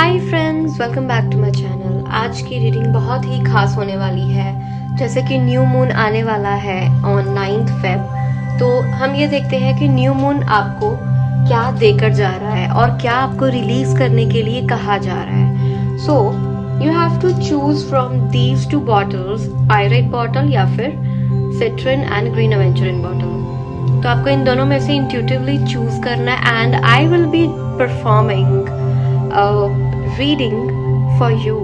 Hi friends, welcome back to my channel. आज की reading बहुत ही खास होने वाली है। जैसे कि न्यू मून आने वाला है ऑन 9th फेब, तो हम ये देखते हैं कि न्यू मून आपको क्या देकर जा रहा है और क्या आपको रिलीज करने के लिए कहा जा रहा है। So you have to choose from these two bottles, pyrite bottle या फिर citrine and green aventurine bottle. तो आपको इन दोनों में से इंट्यूटिवली चूज करना है and I will be performing reading for you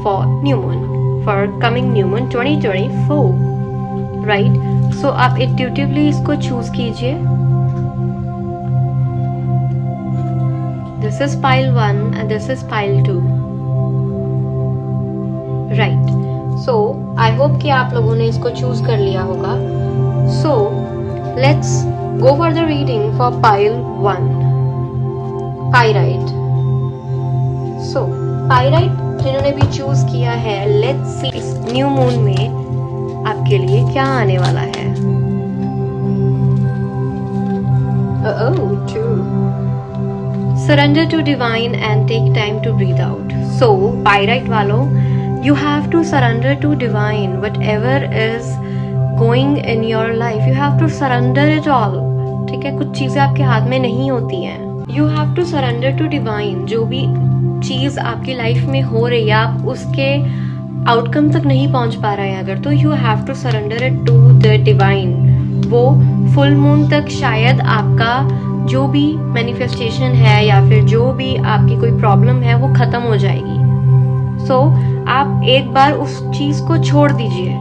for new moon, for coming new moon 2024, right? So आप intuitively इसको choose कीजिए। This is pile 1 and this is pile 2, right? So I hope कि आप लोगों ने इसको choose कर लिया होगा। So let's go for the reading for pile 1, pyrite। So pyrite जिन्होंने भी चूज किया है, लेट्स सी इस न्यू मून में आपके लिए क्या आने वाला है। Surrender to divine and take time to breathe out. So pyrite वालों, you have to surrender to divine whatever is going in your life. You have to surrender it all. ठीक है, कुछ चीजें आपके हाथ में नहीं होती हैं। You have to surrender to divine. जो भी चीज आपकी लाइफ में हो रही है, आप उसके आउटकम तक नहीं पहुंच पा रहे हैं अगर, तो you have to surrender it to the divine. वो फुल मून तक शायद आपका जो भी मैनिफेस्टेशन है या फिर जो भी आपकी कोई प्रॉब्लम है वो खत्म हो जाएगी। सो आप एक बार उस चीज को छोड़ दीजिए,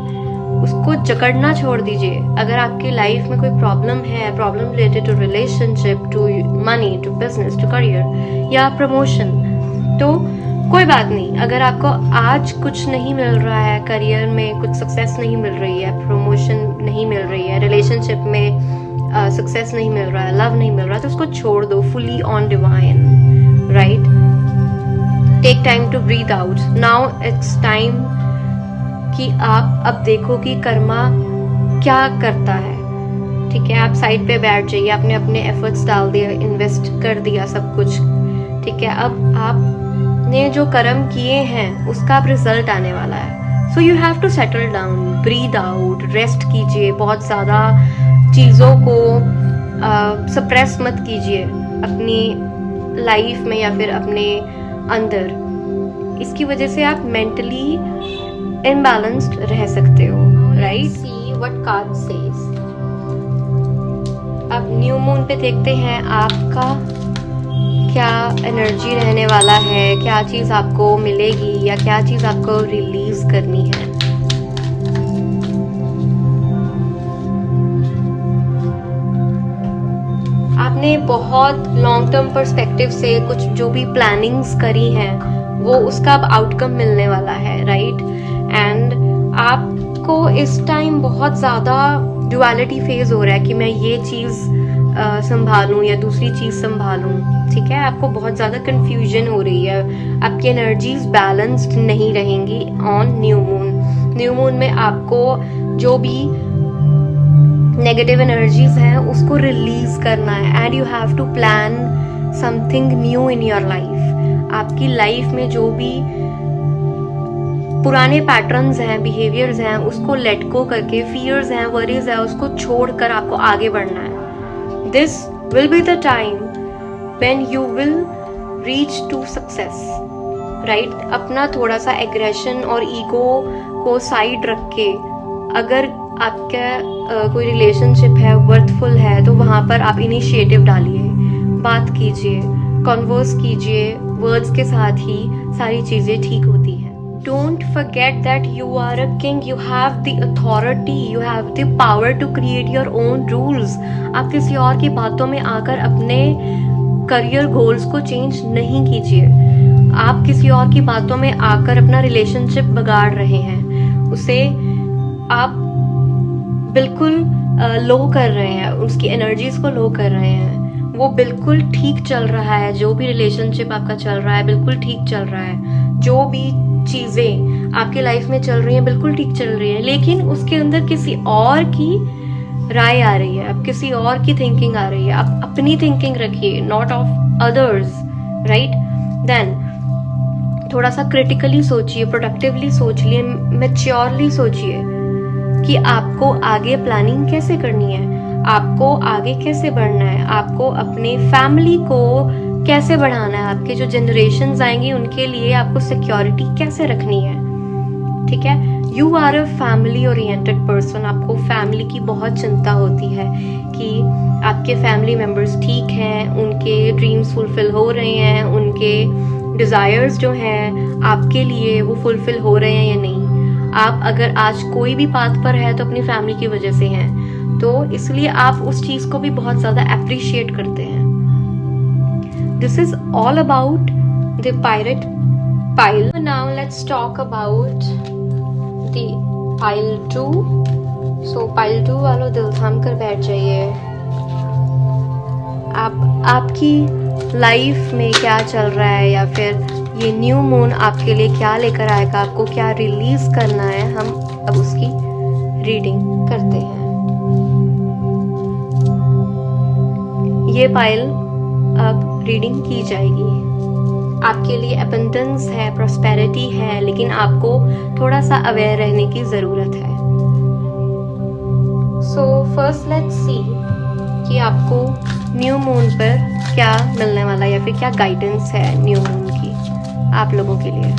उसको जकड़ना छोड़ दीजिए। अगर आपकी लाइफ में कोई प्रॉब्लम है, problem related to relationship, to money, to business, to career या प्रमोशन, तो कोई बात नहीं। अगर आपको आज कुछ नहीं मिल रहा है, करियर में कुछ सक्सेस नहीं मिल रही है, प्रमोशन नहीं मिल रही है, रिलेशनशिप में सक्सेस नहीं मिल रहा है, लव नहीं मिल रहा है, तो उसको छोड़ दो। Fully on divine, right? Take time to breathe out. Now it's time कि आप अब देखो कि कर्मा क्या करता है। ठीक है, आप साइड पे बैठ जाइए, आपने अपने एफर्ट्स डाल दिए, इन्वेस्ट कर दिया सब कुछ। ठीक है, अब आपने जो कर्म किए हैं उसका अब रिजल्ट आने वाला है। So you have to settle down, breathe out, rest कीजिए। बहुत ज़्यादा चीज़ों को सप्रेस मत कीजिए अपनी लाइफ में या फिर अपने अंदर। इसकी वजह से आप मेंटली इम्बैलेंस्ड रह सकते हो, right? See what card says. अब न्यू मून पे देखते हैं आपका क्या एनर्जी रहने वाला है, क्या चीज आपको मिलेगी या क्या चीज आपको रिलीज करनी है। आपने बहुत लॉन्ग टर्म पर्सपेक्टिव से कुछ जो भी प्लानिंग्स करी हैं वो उसका अब आउटकम मिलने वाला है, राइट? एंड आपको इस टाइम बहुत ज़्यादा ड्युअलिटी फेज हो रहा है कि मैं ये चीज़ संभालूं या दूसरी चीज़ संभालूं। ठीक है, आपको बहुत ज़्यादा कंफ्यूजन हो रही है, आपकी एनर्जीज बैलेंस्ड नहीं रहेंगी on new moon. New moon में आपको जो भी नेगेटिव एनर्जीज हैं उसको रिलीज करना है and you have to plan something new in your life. आपकी लाइफ में जो भी पुराने पैटर्न्स हैं, बिहेवियर्स हैं, उसको लेट गो करके, फियर्स हैं, वरीज है, उसको छोड़कर आपको आगे बढ़ना है। This will be the time when you will reach to success, right? अपना थोड़ा सा एग्रेशन और ईगो को साइड रख के, अगर आपका कोई रिलेशनशिप है, वर्थफुल है, तो वहाँ पर आप इनिशिएटिव डालिए, बात कीजिए, कॉन्वर्स कीजिए। वर्ड्स के साथ ही सारी चीज़ें ठीक होती हैं। Don't forget that you are a king. You have the authority. You have the power to create your own rules. आप किसी और की बातों में आकर अपने करियर गोल्स को चेंज नहीं कीजिए। आप किसी और की बातों में आकर अपना रिलेशनशिप बिगाड़ रहे हैं, उसे आप बिल्कुल लो कर रहे हैं, उसकी एनर्जीज को लो कर रहे हैं। वो बिल्कुल ठीक चल रहा है, जो भी रिलेशनशिप आपका चल रहा है बिल्कुल ठीक चल रहा है, जो भी चीज़ें आपकी लाइफ में चल रही हैं बिल्कुल ठीक चल रही हैं, लेकिन उसके अंदर किसी और की राय आ रही है, अब किसी और की थिंकिंग आ रही है। आप अपनी थिंकिंग रखिए, not of others, right? Then थोड़ा सा क्रिटिकली सोचिए, प्रोडक्टिवली सोचिए, मैच्योरली सोचिए कि आपको आगे प्लानिंग कैसे करनी है, आपको आगे कैसे बढ़ना है, आपको अपने फैमिली को कैसे बढ़ाना है, आपके जो जनरेशन्स आएंगे उनके लिए आपको सिक्योरिटी कैसे रखनी है। ठीक है, you are a family oriented person. आपको फैमिली की बहुत चिंता होती है कि आपके फैमिली मेम्बर्स ठीक हैं, उनके ड्रीम्स फुलफिल हो रहे हैं, उनके डिज़ायर्स जो हैं आपके लिए वो फुलफिल हो रहे हैं या नहीं। आप अगर आज कोई भी पाथ पर है तो अपनी फैमिली की वजह से हैं, तो इसलिए आप उस चीज़ को भी बहुत ज़्यादा अप्रिशिएट करते हैं। This is all about the pirate pile. Now let's talk about the pile 2। So pile 2 वालों दिल थाम कर बैठ जाइए। आपकी लाइफ में क्या चल रहा है, या फिर ये न्यू मून आपके लिए क्या लेकर आएगा, आपको क्या रिलीज करना है, हम अब उसकी रीडिंग करते हैं। ये पाइल अब रीडिंग की जाएगी। आपके लिए अबंडेंस है, प्रॉस्पेरिटी है, लेकिन आपको थोड़ा सा अवेयर रहने की ज़रूरत है। सो फर्स्ट लेट्स सी कि आपको न्यू मून पर क्या मिलने वाला है, या फिर क्या गाइडेंस है न्यू मून की आप लोगों के लिए।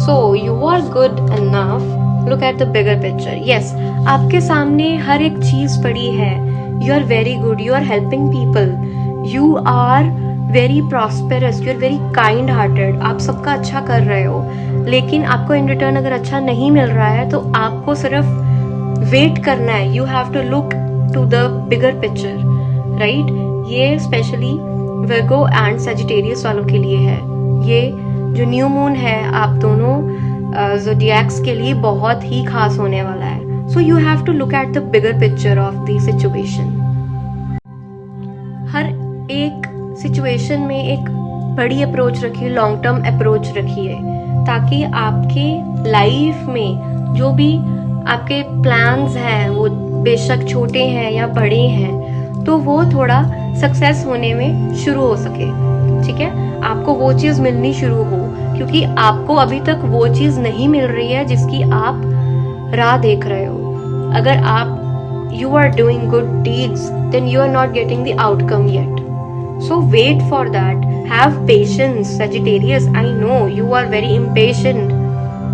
So you are good enough, look at the bigger picture. Yes, आपके सामने हर एक चीज पड़ी है। You are very good, you are helping people, you are very prosperous, you are very kind hearted. आप सबका अच्छा कर रहे हो, लेकिन आपको इन रिटर्न अगर अच्छा नहीं मिल रहा है तो आपको सिर्फ वेट करना है। You have to look to the bigger picture, right. ये स्पेशली वर्गो एंड सजिटेरियस वालों के लिए है। ये जो न्यू मून है आप दोनों ज़ोडिएक्स के लिए बहुत ही खास होने वाला है। So you have to look at the bigger picture of the situation. हर एक सिचुएशन में एक बड़ी अप्रोच रखिए, लॉन्ग टर्म अप्रोच रखिए, ताकि आपके लाइफ में जो भी आपके प्लान्स हैं वो बेशक छोटे हैं या बड़े हैं, तो वो थोड़ा सक्सेस होने में शुरू हो सके। ठीक है, आपको वो चीज़ मिलनी शुरू हो, क्योंकि आपको अभी तक वो चीज़ नहीं मिल रही है जिसकी आप राह देख रहे हो। अगर आप you are doing good deeds, then you are not getting the outcome yet. So wait for that. Have patience, Sagittarius. I know you are very impatient.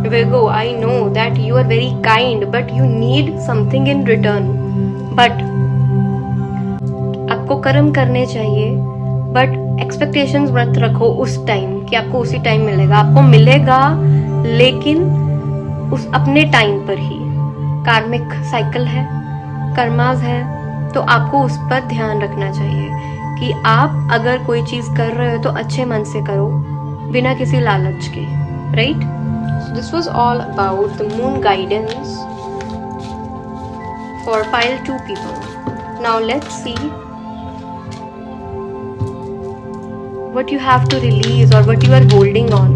Virgo, I know that you are very kind, but you need something in return. But आपको कर्म करने चाहिए, but expectations मत रखो उस time कि आपको उसी टाइम मिलेगा। आपको मिलेगा, लेकिन उस अपने टाइम पर ही। कार्मिक साइकिल है, कर्मास है, तो आपको उस पर ध्यान रखना चाहिए कि आप अगर कोई चीज कर रहे हो तो अच्छे मन से करो, बिना किसी लालच के, right. So this was all about the moon guidance for pile 2 people. Now let's see what you have to release or what you are holding on.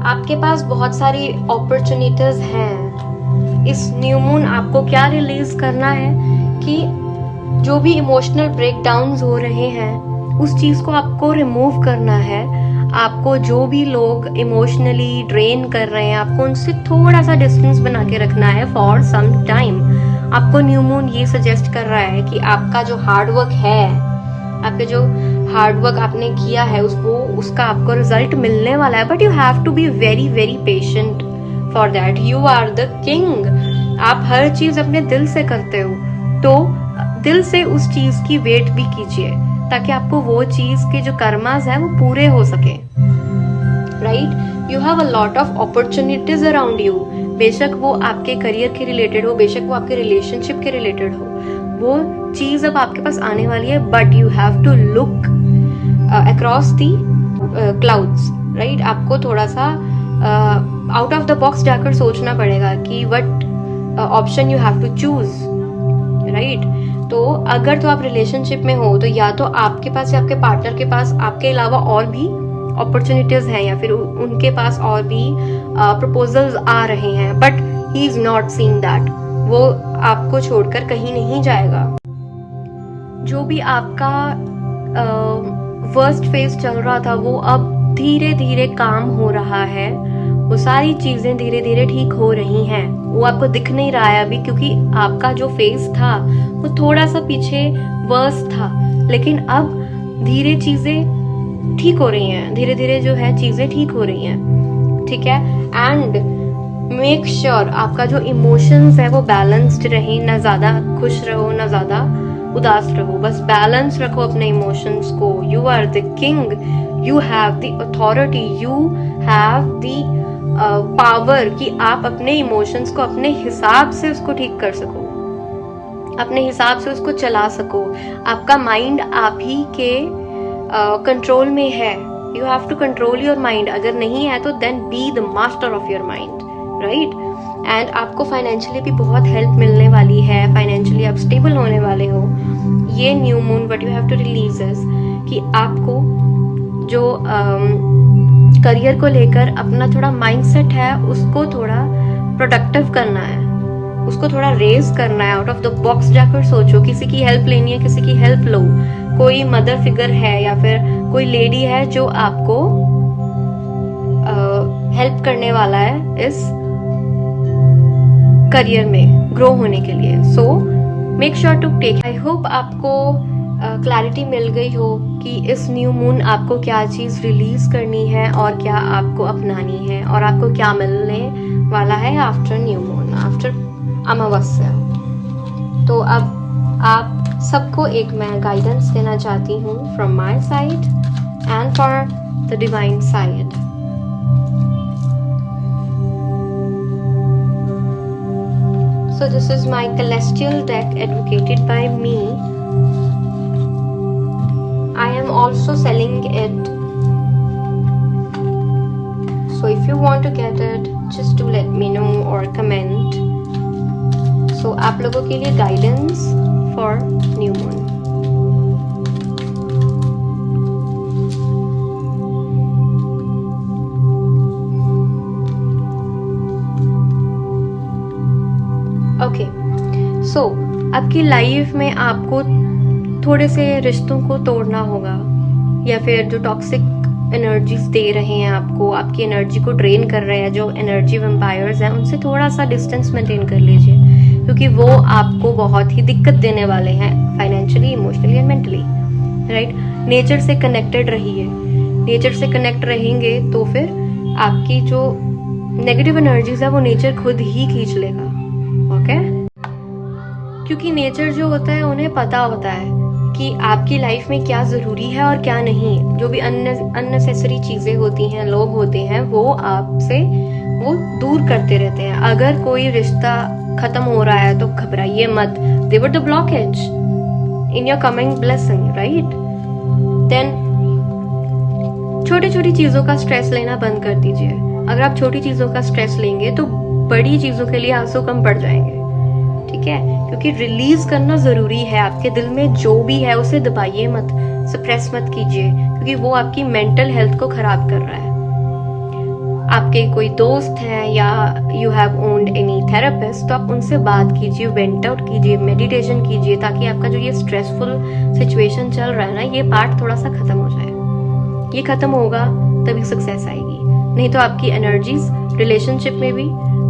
आपके पास बहुत सारी अपॉर्चुनिटीज हैं। इस न्यू मून आपको क्या रिलीज करना है कि जो भी इमोशनल ब्रेकडाउन्स हो रहे हैं उस चीज को आपको रिमूव करना है। आपको जो भी लोग इमोशनली ड्रेन कर रहे हैं, आपको उनसे थोड़ा सा डिस्टेंस बना के रखना है फॉर सम टाइम। आपको न्यू मून ये सजेस्ट कर रहा है कि आपका जो हार्डवर्क है, आपके जो हार्डवर्क आपने किया है उसका आपको रिजल्ट मिलने वाला है, but you have to be very very patient for that. You are the king. आप हर चीज अपने दिल से करते हो, तो दिल से उस चीज की वेट भी कीजिए, ताकि आपको वो चीज के जो कर्मास है वो पूरे हो सके, right. You have a lot of opportunities around you. बेशक वो आपके करियर के रिलेटेड हो, बेशक वो आपके रिलेशनशिप के रिलेटेड हो, वो चीज अब आपके पास आने वाली है, but you have to look across the clouds, right. आपको थोड़ा सा आउट ऑफ द बॉक्स जाकर सोचना पड़ेगा कि what option you have to choose, right. तो अगर तो आप रिलेशनशिप में हो तो या तो आपके पास या आपके पार्टनर के पास आपके अलावा और भी अपॉर्चुनिटीज़ हैं या फिर उनके पास और भी प्रपोजल्स आ रहे हैं, but he is not seeing that. वो आपको छोड़कर कहीं नहीं जाएगा। जो भी आपका वर्स्ट फेज चल रहा था वो अब धीरे धीरे काम हो रहा है, वो सारी चीज़ें धीरे धीरे ठीक हो रही हैं। वो आपको दिख नहीं रहा है अभी, क्योंकि आपका जो फेज था वो थोड़ा सा पीछे वर्स था, लेकिन अब धीरे चीज़ें ठीक हो रही हैं, धीरे धीरे जो है चीज़ें ठीक हो रही हैं, ठीक है। एंड मेक श्योर आपका जो इमोशंस है वो बैलेंस्ड रहे, ना ज़्यादा खुश रहो ना ज़्यादा उदास रहो, बस बैलेंस रखो अपने इमोशंस को। You are the king, you have the authority, you have the power कि आप अपने इमोशंस को अपने हिसाब से उसको ठीक कर सको, अपने हिसाब से उसको चला सको। आपका माइंड आप ही के कंट्रोल में है। You have to control your mind. अगर नहीं है तो then be the master of your mind, right. And आपको फाइनेंशियली भी बहुत हेल्प मिलने वाली है, फाइनेंशियली आप स्टेबल होने वाले हो। ये new moon what you have to release is कि आपको जो करियर को लेकर अपना थोड़ा माइंडसेट है उसको थोड़ा प्रोडक्टिव करना है, उसको थोड़ा रेज करना है, आउट ऑफ द बॉक्स जाकर सोचो। किसी की हेल्प लेनी है, किसी की हेल्प लो। कोई मदर फिगर है या फिर कोई लेडी है जो आपको हेल्प करने वाला है इस करियर में ग्रो होने के लिए। So make sure to take. I hope आपको क्लैरिटी मिल गई हो कि इस न्यू मून आपको क्या चीज़ रिलीज करनी है और क्या आपको अपनानी है और आपको क्या मिलने वाला है आफ्टर न्यू मून, आफ्टर अमावस्या। तो अब आप सबको एक मैं गाइडेंस देना चाहती हूँ from my side and for the divine side. So this is my celestial deck advocated by me. I am also selling it. So if you want to get it, just do let me know or comment. So आप लोगों के लिए guidance for new moon. Okay, so आपकी life में आपको थोड़े से रिश्तों को तोड़ना होगा, या फिर जो टॉक्सिक एनर्जीज दे रहे हैं आपको, आपकी एनर्जी को ड्रेन कर रहे हैं, जो एनर्जी वैम्पायर्स हैं, उनसे थोड़ा सा डिस्टेंस मेंटेन कर लीजिए, क्योंकि वो आपको बहुत ही दिक्कत देने वाले हैं financially, emotionally and mentally, right. Nature से कनेक्टेड रहिए। नेचर से कनेक्ट रहेंगे तो फिर आपकी जो नेगेटिव एनर्जीज है वो नेचर खुद ही खींच लेगा, ओके। क्योंकि नेचर जो होता है उन्हें पता होता है कि आपकी लाइफ में क्या ज़रूरी है और क्या नहीं। जो भी अननेसेसरी चीज़ें होती हैं, लोग होते हैं, वो आपसे वो दूर करते रहते हैं। अगर कोई रिश्ता ख़त्म हो रहा है तो घबराइए मत। They were the blockage in your coming blessing, right. Then छोटी छोटी चीज़ों का स्ट्रेस लेना बंद कर दीजिए। अगर आप छोटी चीज़ों का स्ट्रेस लेंगे तो बड़ी चीज़ों के लिए आंसू कम पड़ जाएंगे, ठीक है। क्योंकि रिलीज करना ज़रूरी है। आपके दिल में जो भी है उसे दबाइए मत, सप्रेस मत कीजिए, क्योंकि वो आपकी मेंटल हेल्थ को ख़राब कर रहा है। आपके कोई दोस्त हैं या you have owned any therapist, तो आप उनसे बात कीजिए, वेंट आउट कीजिए, मेडिटेशन कीजिए, ताकि आपका जो ये स्ट्रेसफुल सिचुएशन चल रहा है ना, ये पार्ट थोड़ा सा ख़त्म हो जाए। ये ख़त्म होगा तभी सक्सेस आएगी, नहीं तो आपकी एनर्जीज रिलेशनशिप में भी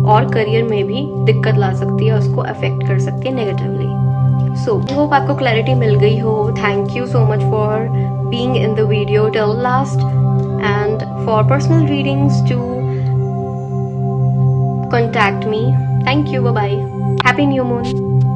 और करियर में भी दिक्कत ला सकती है, उसको अफेक्ट कर सकती है नेगेटिवली। सो आई होप आपको क्लैरिटी मिल गई हो। Thank you so much for being in the video till last, and for personal readings to contact me. Thank you. Bye bye. Happy new moon.